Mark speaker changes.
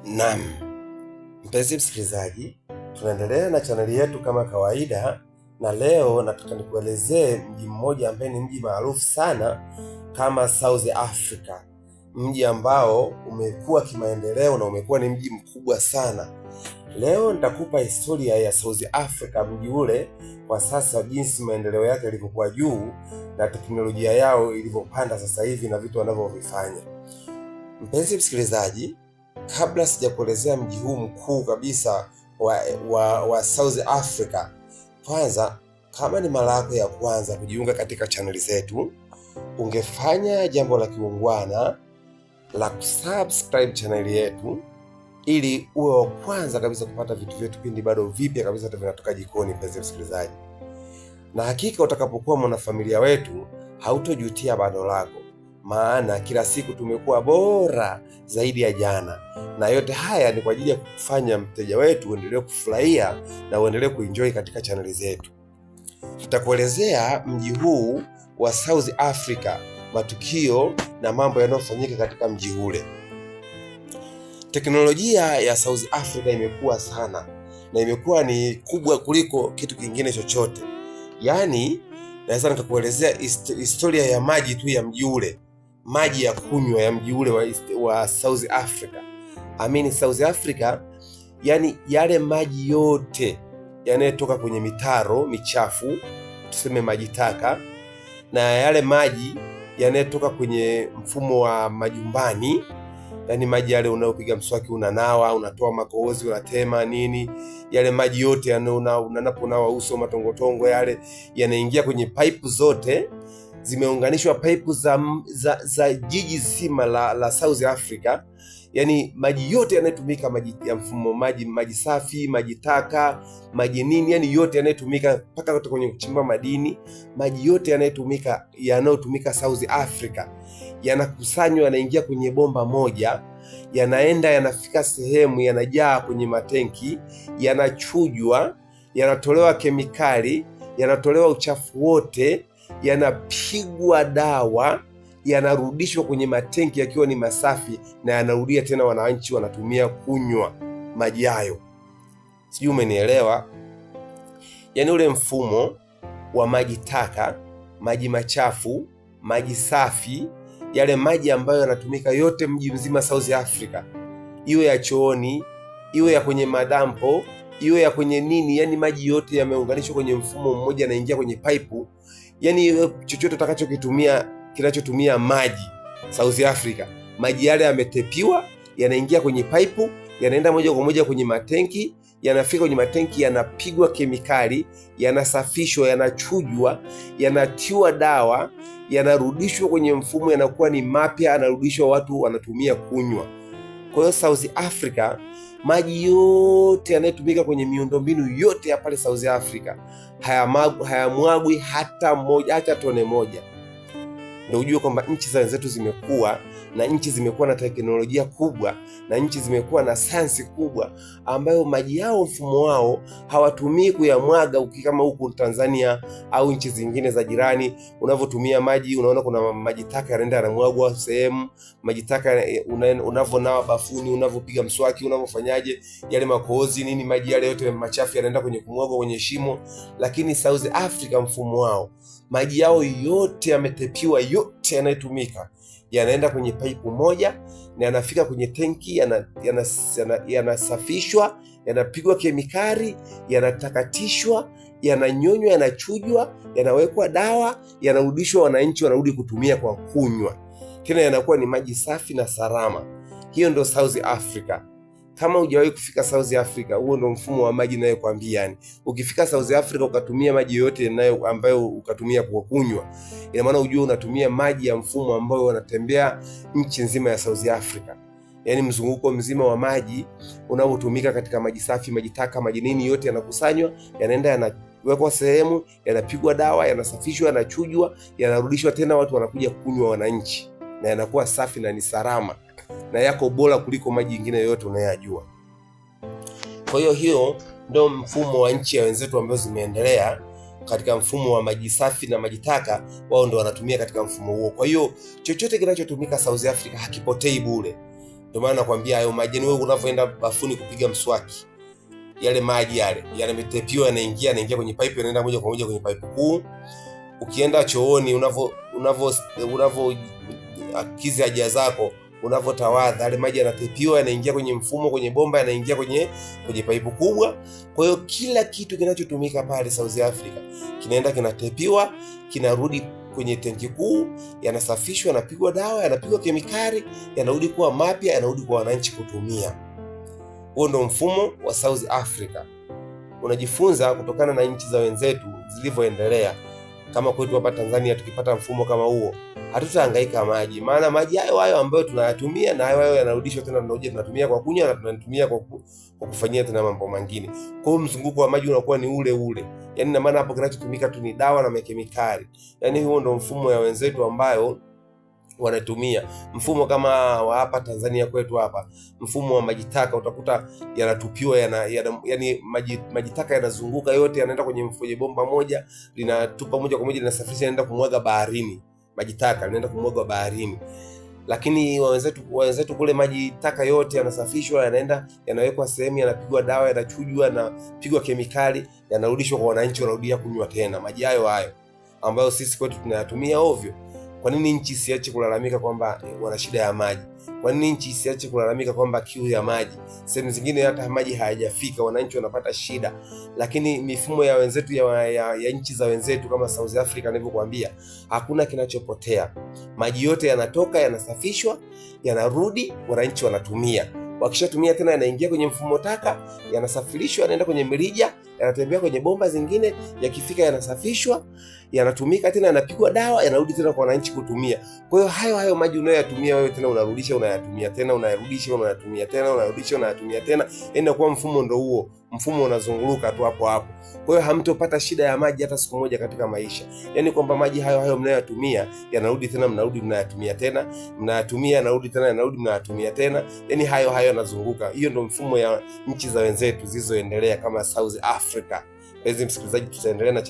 Speaker 1: Naam, mpenzi msikilizaji, tunaendelea na chaneli yetu kama kawaida, na leo nataka nikuelezee mji mmoja ambaye ni mji maarufu sana kama South Africa, mji ambao umekuwa kimaendeleo na umekuwa ni mji mkubwa sana. Leo nitakupa historia ya South Africa, mji ule kwa sasa, jinsi maendeleo yake yalivyokuwa juu na teknolojia yao ilivyopanda sasa hivi na vitu wanavyovifanya. Mpenzi msikilizaji, kabla sijakuelezea mji huu mkuu kabisa wa South Africa, kwanza, kama ni mara yako ya kwanza kujiunga katika chaneli zetu, ungefanya jambo la kiungwana la kusubscribe chaneli yetu ili uwe wa kwanza kabisa kupata vitu vyetu pindi bado vipya kabisa vinatoka jikoni. Mpenzi msikilizaji, na hakika utakapokuwa mwanafamilia wetu hautojutia bado lako, maana kila siku tumekuwa bora zaidi ya jana, na yote haya ni kwa ajili ya kufanya mteja wetu uendelee kufurahia na uendelee kuenjoy katika chaneli zetu. Tutakuelezea mji huu wa South Africa, matukio na mambo yanayofanyika katika mji ule. Teknolojia ya South Africa imekuwa sana na imekuwa ni kubwa kuliko kitu kingine chochote. Yaani naweza nikakuelezea historia ya maji tu ya mji ule, maji ya kunywa ya mji ule wa South Africa. South Africa, yani yale maji yote yanayotoka kwenye mitaro michafu, tuseme maji taka, na yale maji yanayotoka kwenye mfumo wa majumbani, yani maji yale unayopiga mswaki, unanawa, unatoa makohozi, unatema nini, yale maji yote unaponawa uso, matongotongo yale yanaingia kwenye pipe zote, zimeunganishwa pipe za jiji zima la South Africa. Yani maji yote yanayotumika, maji ya mfumo, maji safi, maji taka, maji nini, yani yote yanayotumika mpaka kwenye kuchimba madini, maji yote yanayotumika South Africa yanakusanywa, yanaingia kwenye bomba moja, yanaenda yanafika sehemu, yanajaa kwenye matenki, yanachujwa, yanatolewa kemikali, yanatolewa uchafu wote, yanapigwa dawa, yanarudishwa kwenye matenki yakiwa ni masafi, na yanarudia tena, wananchi wanatumia kunywa maji hayo. Sijui umenielewa? Yani ule mfumo wa maji taka, maji machafu, maji safi, yale maji ambayo yanatumika yote mji mzima South Africa, iwe ya chooni, iwe ya kwenye madampo, iwe ya kwenye nini, yani maji yote yameunganishwa kwenye mfumo mmoja, yanaingia kwenye pipe. Yani chochote utakachokitumia kinachotumia maji South Africa, maji yale yametepiwa, yanaingia kwenye pipe, yanaenda moja kwa moja kwenye matenki, yanafika kwenye matenki, yanapigwa kemikali, yanasafishwa, yanachujwa, yanatiwa dawa, yanarudishwa kwenye mfumo, yanakuwa ni mapya, yanarudishwa, watu wanatumia kunywa. Kwa hiyo South Africa, maji yote yanayotumika kwenye miundombinu yote ya pale South Africa hayamwagwi hata tone moja. Ndio ujue kwamba nchi za wenzetu zimekuwa na nchi zimekuwa na teknolojia kubwa, na nchi zimekuwa na sayansi kubwa, ambayo maji yao, mfumo wao hawatumii kuyamwaga kama huku Tanzania au nchi zingine za jirani. Unavyotumia maji, unaona kuna maji taka yanaenda yanamwagwa sehemu, maji taka unavonawa bafuni, unavopiga mswaki, unavofanyaje, yale makohozi nini, maji yale yote machafu yanaenda kwenye kumwagwa kwenye shimo. Lakini South Africa, mfumo wao, maji yao yote yametepiwa, yote yanayotumika yanaenda kwenye pipe moja, na yanafika kwenye tenki, yanasafishwa, yanapigwa kemikali, yanatakatishwa, yananyonywa, yanachujwa, yanawekwa dawa, yanarudishwa, wananchi wanarudi kutumia kwa kunywa, tena yanakuwa ni maji safi na salama. Hiyo ndio South Africa. Kama hujawahi kufika South Africa, huo ndio mfumo wa maji ninayokuambia. Yani ukifika South Africa ukatumia maji yote ambayo ukatumia kwa kunywa, ina maana ujue unatumia maji ya mfumo ambao wanatembea nchi nzima ya South Africa. Yani mzunguko mzima wa maji unaotumika katika maji safi, maji taka, maji nini, yote yanakusanywa, yanaenda yanawekwa sehemu, yanapigwa dawa, yanasafishwa, yanachujwa, yanarudishwa tena, watu wanakuja kunywa, wananchi, na yanakuwa safi na ni salama na yako bora kuliko maji mengine yote unayojua. Kwa hiyo ndio mfumo wa nchi ya wenzetu ambazo zimeendelea katika mfumo wa maji safi na maji taka, wao ndio wanatumia katika mfumo huo. Kwa hiyo chochote kinachotumika South Africa hakipotei bure. Ndio maana nakwambia hayo maji, wewe unapoenda bafuni kupiga mswaki, yale maji yale yametepiwa, yanaingia kwenye pipe, yanaenda moja kwa moja kwenye pipe kuu. Ukienda chooni, unavo akizi haja zako, unavotawadha, yale maji yanatepiwa, yanaingia kwenye mfumo, kwenye bomba, yanaingia kwenye pipe kubwa. Kwa hiyo kila kitu kinachotumika pale South Africa kinaenda kinatepiwa, kinarudi kwenye tenki kuu, yanasafishwa, yanapigwa dawa, yanapigwa kemikali, yanarudi kuwa mapya, yanarudi kwa wananchi kutumia. Huo ndio mfumo wa South Africa. Unajifunza kutokana na nchi za wenzetu zilivyoendelea. Kama kwetu hapa Tanzania tukipata mfumo kama huo, hatutahangaika maji, maana maji hayo ambayo tunayatumia na hayo yanarudishwa tena, tunatumia kwa kunywa na tunatumia kwa kufanyia tena mambo mengine. Kwa hiyo mzunguko wa maji unakuwa ni ule ule. Yaani na maana hapo kinachotumika tu ni dawa na kemikali. Yaani huo ndio mfumo ya wenzetu ambayo wanatumia. Mfumo kama wa hapa Tanzania kwetu hapa, mfumo wa maji taka, utakuta yanatupiwa, yani maji taka yanazunguka yote, yanaenda kwenye bomba moja, linatupa moja kwa moja, linasafirisha, yanaenda kumwaga baharini. Maji taka yanaenda kumwaga baharini. Lakini wenzetu kule maji taka yote yanasafishwa, yanawekwa sehemu, yanapigwa dawa, yanachujwa, yanapigwa kemikali, yanarudishwa kwa wananchi, wanarudia kunywa tena maji hayo ambayo sisi kwetu tunayatumia ovyo. Kwa nini nchi isiache kulalamika kwamba wana shida ya maji? Kwa nini nchi isiache kulalamika kwamba kiu ya maji? Sehemu zingine hata maji hayajafika, wananchi wanapata shida. Lakini mifumo ya wenzetu ya nchi za wenzetu kama South Africa nilivyokuambia, hakuna kinachopotea. Maji yote yanatoka, yanasafishwa, yanarudi, wananchi wanatumia. Wakishatumia tena yanaingia kwenye mfumo taka, yanasafirishwa, yanaenda kwenye mirija, yanatembea kwenye bomba zingine, yakifika yanasafishwa, yanatumika tena, yanapigwa dawa, yanarudi tena kwa wananchi kutumia. Kwa hiyo hayo maji unayoyatumia wewe tena unarudisha, unayatumia tena, unayarudisha, unayatumia tena, unarudisha, unayatumia tena. Inakuwa mfumo ndio huo, mfumo unazunguluka tu hapo hapo. Kwa hiyo hamtopata shida ya maji hata siku moja katika maisha. Yaani kwamba maji hayo mnayoyatumia yanarudi tena, mnarudi mnayatumia tena, mnayatumia, yanarudi tena, yanarudi mnayatumia tena. Yaani hayo yanazunguka. Hiyo ndio mfumo ya nchi za wenzetu zilizoendelea kama South Africa. Msikilizaji, tutaendelea na